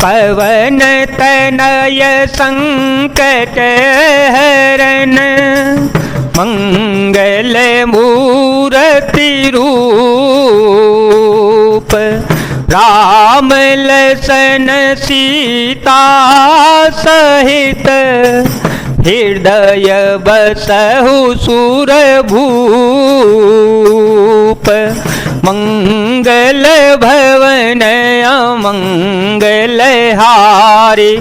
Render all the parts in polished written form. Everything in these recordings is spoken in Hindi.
पवन तनय संकट हरण मंगल मूर्ति रूप राम लसन सीता सहित हृदय बसहु सुरभूप मंगल भवन अमंगल हारे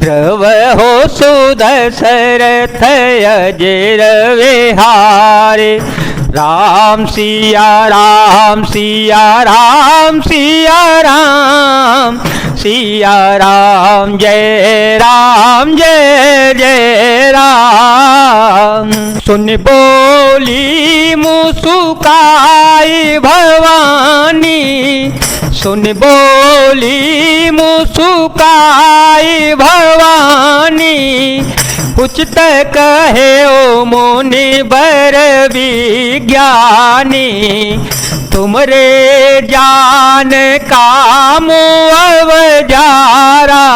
ध्रुव हो सुदशरथ अजर विहारे राम सिया राम सिया राम सिया राम सिया राम जय जय राम। सुन बोली मुस्काई भवानी सुन बोली मुस्काई भवानी उचित कहे ओ मुनि बर विज्ञानी तुमरे जान कामो अवजारा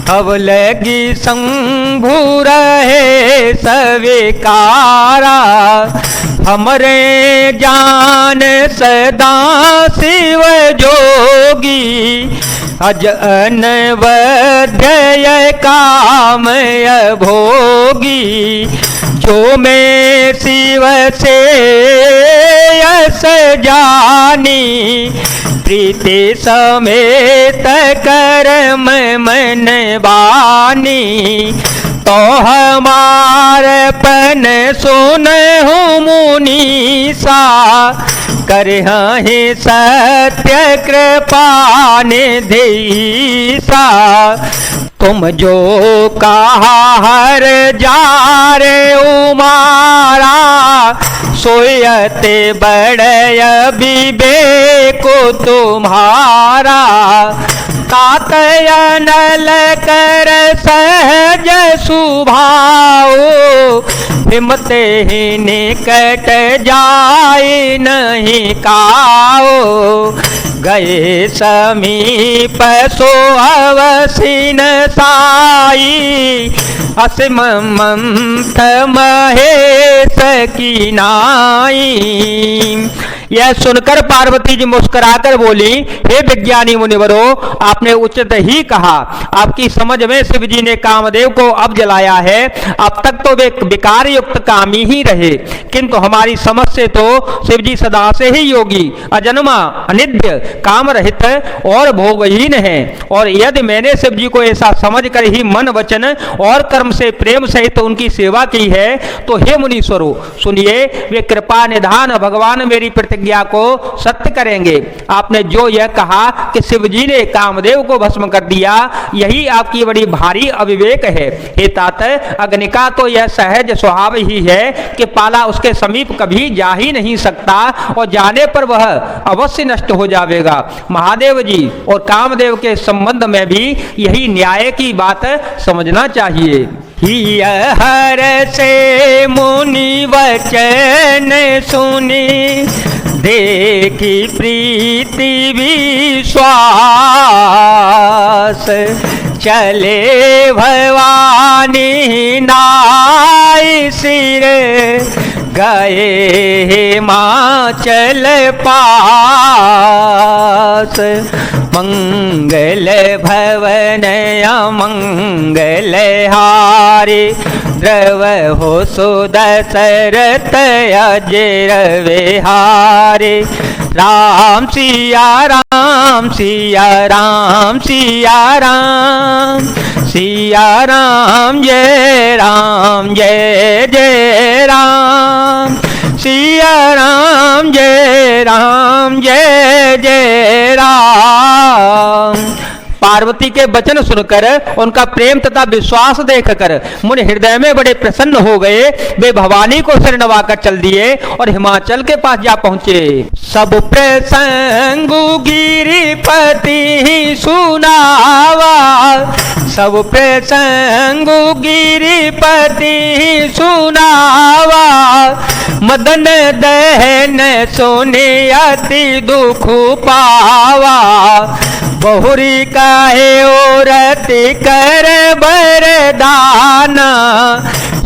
अब लगी शंभु रहे स्वीकारा हमरे जान सदा शिव जोगी अज अनवध्य काम भोगी जो मैं शिव से यस जानी प्रीति समेत कर्म मन बानी तो हमारपन सुन हूँ मुनीसा करहि सत्य कृपा निधि तुम जो कहा हर जारे उमारा सोयते बड़य विवेक तुम्हारा कातय नल कर सहज सुभाओ हिमते ही निकट जाए नहीं काओ गए समीप सो अवसीन साई असीम मंथ महेश की नाई। यह सुनकर पार्वती जी मुस्कुराकर बोली, हे विज्ञानी मुनिवरों, आपने उचित ही कहा। आपकी समझ में शिव जी ने कामदेव को अब जलाया है। अब तक तो वे विकार युक्त कामी ही रहे, किंतु हमारी समझ से तो शिव जी सदा से ही योगी, अजन्मा, अनिद्य, काम रहित और भोगहीन है। और यदि मैंने शिव जी को ऐसा समझ कर ही मन वचन और कर्म से प्रेम सहित उनकी सेवा की है, तो हे मुनीश्वरों सुनिए, वे कृपा निधान भगवान मेरी प्रतिज्ञा को सत्य करेंगे। आपने जो यह कहा कि शिव जी ने कामदेव को भस्म कर दिया, यही आपकी बड़ी भारी अविवेक है। हे तात, अग्नि का तो यह सहज स्वभाव ही है कि पाला उसके समीप कभी जा ही नहीं सकता और जाने पर वह अवश्य नष्ट हो जाएगा। महादेव जी और कामदेव के संबंध में भी यही न्याय की बात समझना चाहिए। हर से मुनि वचन सुनी देखी प्रीति विश्वास चले भवानी नाई सिर गए हिमाचल पास मंगल भवन अमंगल हारे द्रव हो सुदशरथ अजर विहारे राम सिया राम सिया राम सिया राम सिया राम जय जय राम सिया राम जय जय राम। पार्वती के वचन सुनकर उनका प्रेम तथा विश्वास देखकर मुनि हृदय में बड़े प्रसन्न हो गए। वे भवानी को सिर नवाकर चल दिए और हिमाचल के पास जा पहुंचे। सब प्रसंग गिरिपति ही सुनावा सब प्रसंग गिरिपति सुनावा। मदन दहन सुने अति दुख पावा। बहुरी काहे औरति कर बरदान।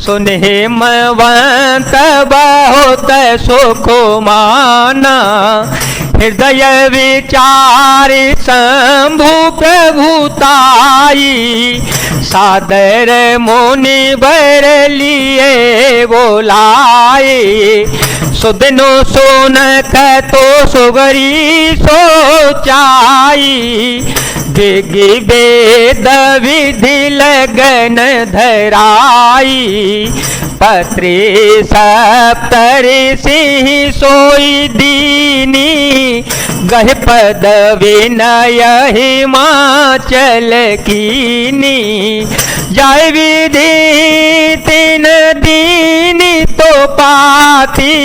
सुन हिमवंत बहुत सुख माना। हृदय विचार शंभु प्रभुताई। सादर मुनि बर लिए बोलाए। सुदिनो सोनक तो सुगरी सोचाई। दिग्गी वेद विधि लगन धराई। पत्री सप्तऋषि सोई दीनी। गह पद विनय हिमाचल कीनी। जय विधि तीन दीनी तो पाती।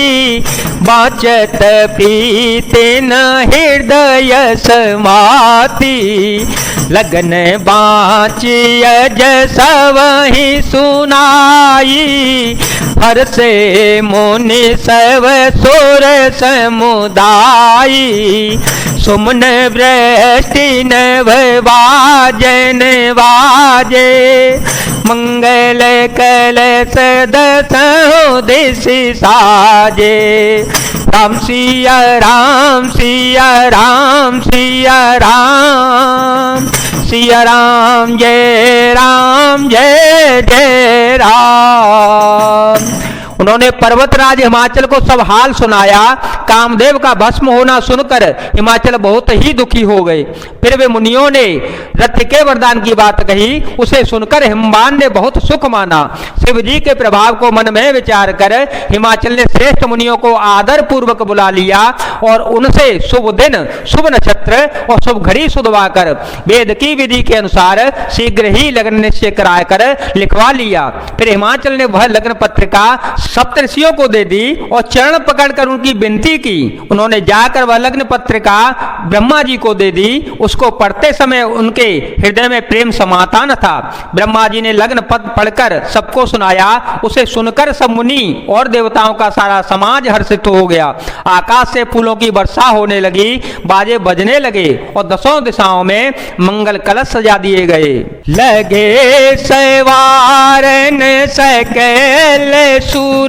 बाचत प्रीति न हृदय समाती। लगन बाँचिय जसव ही सुनाई। हर से मुनि सब सुर समुदायी। सुमन वृष्टि नभ वाजन वाजे। मंगल कलश दसों दिश साजे। राम सिया राम सिया राम सिया राम। सिया राम जय जय राम। उन्होंने पर्वतराज हिमाचल को सब हाल सुनाया। कामदेव का भस्म होना सुनकर हिमाचल बहुत ही दुखी हो गए। फिर वे मुनियों ने रथ के वरदान की बात कही। उसे सुनकर हिमवान ने बहुत सुख माना। शिव जी के प्रभाव को मन में विचार कर हिमाचल ने श्रेष्ठ मुनियों को आदर पूर्वक बुला लिया और उनसे शुभ दिन, शुभ नक्षत्र और शुभ घड़ी सुधवा कर वेद की विधि के अनुसार शीघ्र ही लग्न निश्चय कराया कर लिखवा लिया। फिर हिमाचल ने वह लग्न पत्रिका सप्तऋषियों को दे दी और चरण पकड़कर उनकी विनती की। उन्होंने जाकर वह लग्न पत्रिका ब्रह्मा जी को दे दी। उसको पढ़ते समय उनके हृदय में प्रेम समाता न था। ब्रह्मा जी ने लग्न पत्र पढ़कर सबको सुनाया। उसे सुनकर सब मुनि और देवताओं का सारा समाज हर्षित हो गया। आकाश से फूलों की वर्षा होने लगी, बाजे बजने लगे और दसों दिशाओं में मंगल कलश सजा दिए गए। लगे सवारन सकल सूर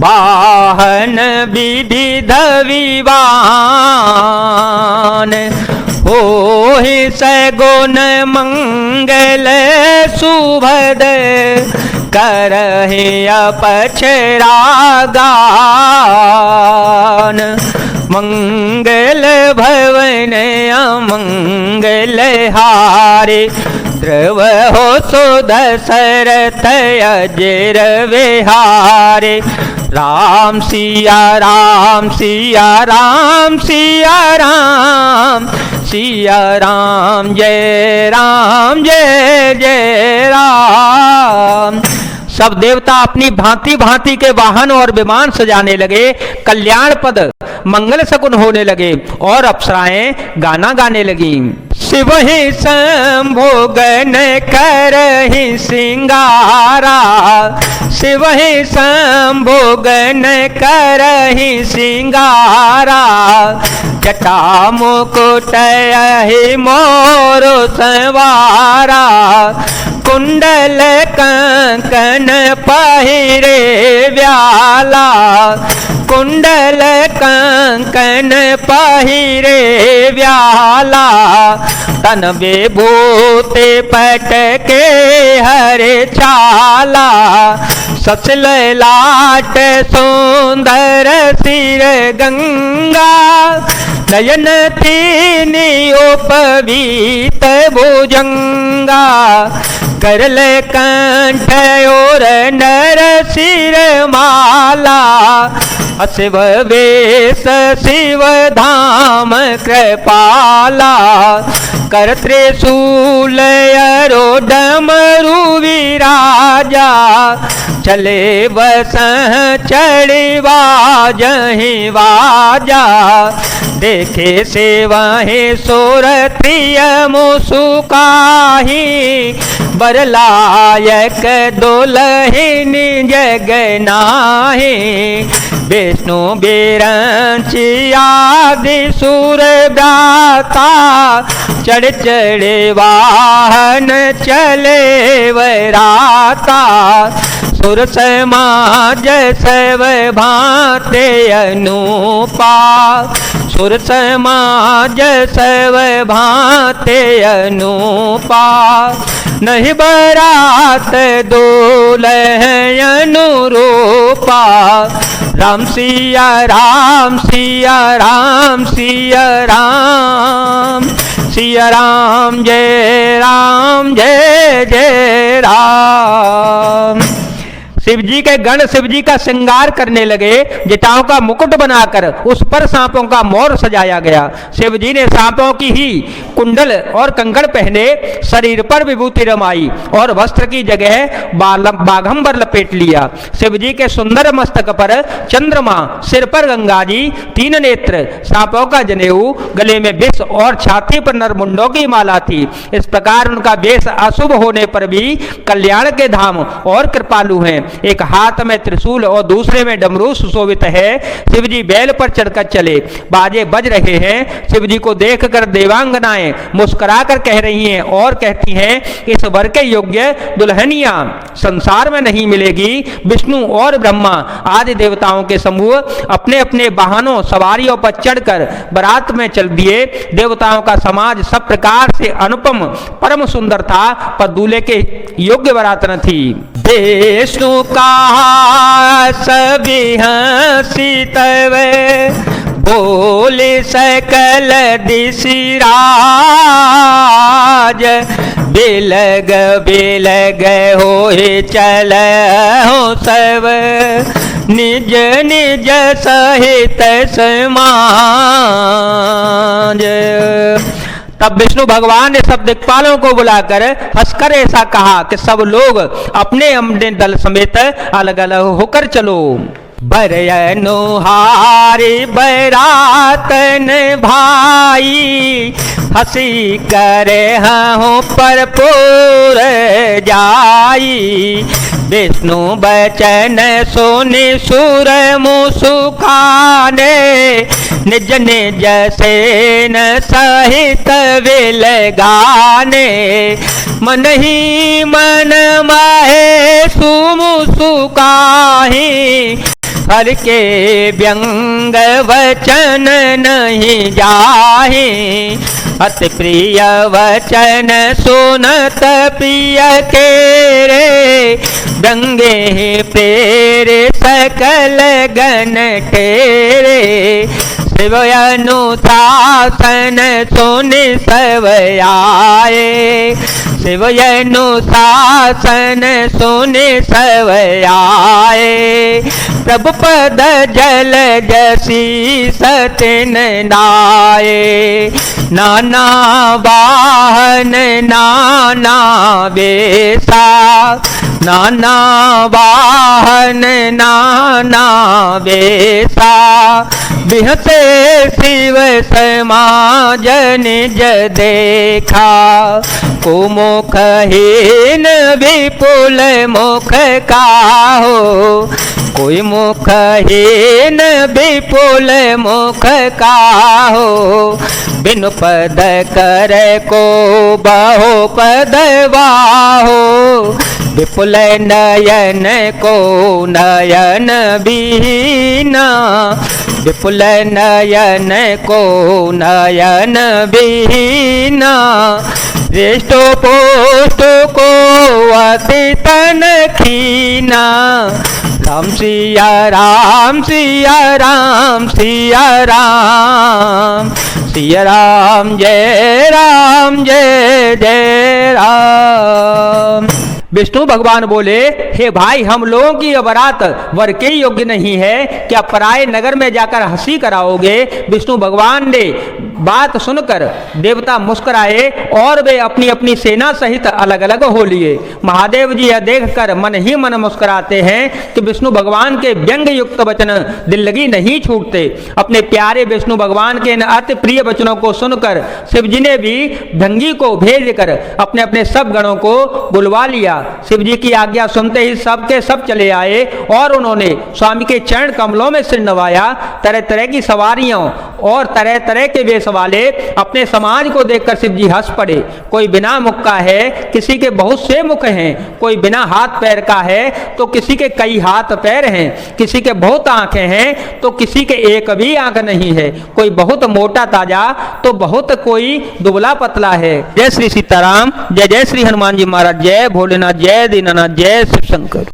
वाहन विविध विवान। होहि सगुण मंगल सुभद करहि अपछरा गान। मंगल भवन अमंगल हारे द्रव हो सो दशरथ अजर विहारे। राम सिया राम सिया राम सिया राम। सिया राम जय जय राम। सब देवता अपनी भांति भांति के वाहन और विमान सजाने लगे। कल्याण पद मंगल सकुन होने लगे और अप्सराएं गाना गाने लगी। शिव ही संभोगन करहि सिंगारा। शिव ही संभोगन करहि सिंगारा। जटा मुकुट ही मोर संवारा। कुंडल कंकन पहिरे व्याला। कुंडल कंकन पहिरे व्याला। तन विभूति पटके हरे छाला। सचल लाट सुंदर सिर गंगा। नयन तीनी उपवीत भुजंगा। करल कंठ और नर सिर माला। शिव वेश शिव धाम कृपाला। कर त्रिशूल अरो डमरू विराजा। चले बस चढ़वा जहीं बाजा, देखे से वहीं सुरतिय मुसुकाही, बरलायक दुल्हन जगनाही, विष्णु बिरंची आदि सुर गाता, चढ़ चढ़े वाहन चले वराता, सुर समाज सब भांते अनूपा, सुर समाज सब भांते अनूपा, नहीं बरात दुल्हन अनुरूपा, राम सिया राम सिया राम सिया राम, सिया राम जय जय राम। शिव जी के गण शिव जी का श्रृंगार करने लगे। जटाओं का मुकुट बनाकर उस पर सांपों का मोर सजाया गया। शिव जी ने सांपों की ही कुंडल और कंकड़ पहने, शरीर पर विभूति रमाई और वस्त्र की जगह बाघंबर लपेट लिया। शिव जी के सुंदर मस्तक पर चंद्रमा, सिर पर गंगा जी, 3 नेत्र, सांपों का जनेऊ, गले में विष और छाती पर नरमुंडों की माला थी। इस प्रकार उनका वेश अशुभ होने पर भी कल्याण के धाम और कृपालु हैं। एक हाथ में त्रिशूल और दूसरे में डमरू सुशोभित है। शिव जी बैल पर चढ़कर चले, बाजे बज रहे हैं। शिव जी को देखकर देवांगनाएं मुस्कुराकर कह रही हैं और कहती हैं, इस वर के योग्य दुल्हनिया संसार में नहीं मिलेगी। विष्णु और ब्रह्मा आदि देवताओं के समूह अपने अपने वाहनों सवारियों पर चढ़कर बारात में चल दिए। देवताओं का समाज सब प्रकार से अनुपम परम सुंदर था, पर दूल्हे के योग्य बारात न थी। विष्णु का सभी हंसी तब बोले सकल दिशि राज, बिलग बिलग होए चल हो सब निज निज सहित समाज। तब विष्णु भगवान ने सब दिक्पालों को बुलाकर हंसकर ऐसा कहा कि सब लोग अपने अपने दल समेत अलग अलग होकर चलो। बरनुहारी बरातन भाई, हंसी करे हूँ पर पूर जाई, विष्णु बचन सुनि सुर मुसुखाने, निज निज सेन सहित विल गाने, मन ही मन माहे सुमुसुकाही, हर के व्यंग वचन नहीं जाहि, अति प्रिय वचन सुनत प्रिय के रे, व्यंगे प्रेरे सकल गण ठेरे, शिव अनुशासन सुनि सब आए, शिव अनुशासन सुनि सब आए, प्रभु पद जल जसी सतिन नाये, नाना वाहन नाना वेशा, नाना वाहन नाना वेशा, बिहसे शिव समाज निज देखा, कुमुख हीन विपुल मुख काहो, कोई मुख हीन विपुल मुख काहो, बिनु पद कर को बहु पद वाहो, विपुल नयन को नयन बीना, विपुल नयन को नयन बीना, श्रेष्ठ पोष्ट को अति तन खीना, राम सिया राम सिया राम सिया राम, सिया राम जय जय राम। विष्णु भगवान बोले, हे भाई, हम लोगों की यह बारात वर के योग्य नहीं है, क्या पराये नगर में जाकर हंसी कराओगे। विष्णु भगवान ने बात सुनकर देवता मुस्कुराए और वे अपनी अपनी सेना सहित अलग अलग हो लिए। महादेव जी यह देखकर मन ही मन मुस्कुराते हैं कि विष्णु भगवान के व्यंग युक्त वचन दिल लगी नहीं छूटते। अपने प्यारे विष्णु भगवान के इन अति प्रिय वचनों को सुनकर शिव जी ने भी भंगी को भेजकर अपने अपने सब गणों को बुलवा लिया। शिव जी की आज्ञा सुनते ही सब के सब चले आए और उन्होंने स्वामी के चरण कमलों में सिर नवाया। तरह तरह की सवारियों और तरह तरह के वेश वाले अपने समाज को देखकर शिव जी हंस पड़े। कोई बिना मुख का है, किसी के बहुत से मुख हैं, कोई बिना हाथ पैर का है तो किसी के कई हाथ पैर हैं, किसी के बहुत आंखें हैं तो किसी के एक भी आंख नहीं है, कोई बहुत मोटा ताजा तो बहुत कोई दुबला पतला है। जय श्री सीताराम, जय जय श्री हनुमान जी महाराज, जय भोलेनाथ, जय दीनानाथ, जय शिव शंकर।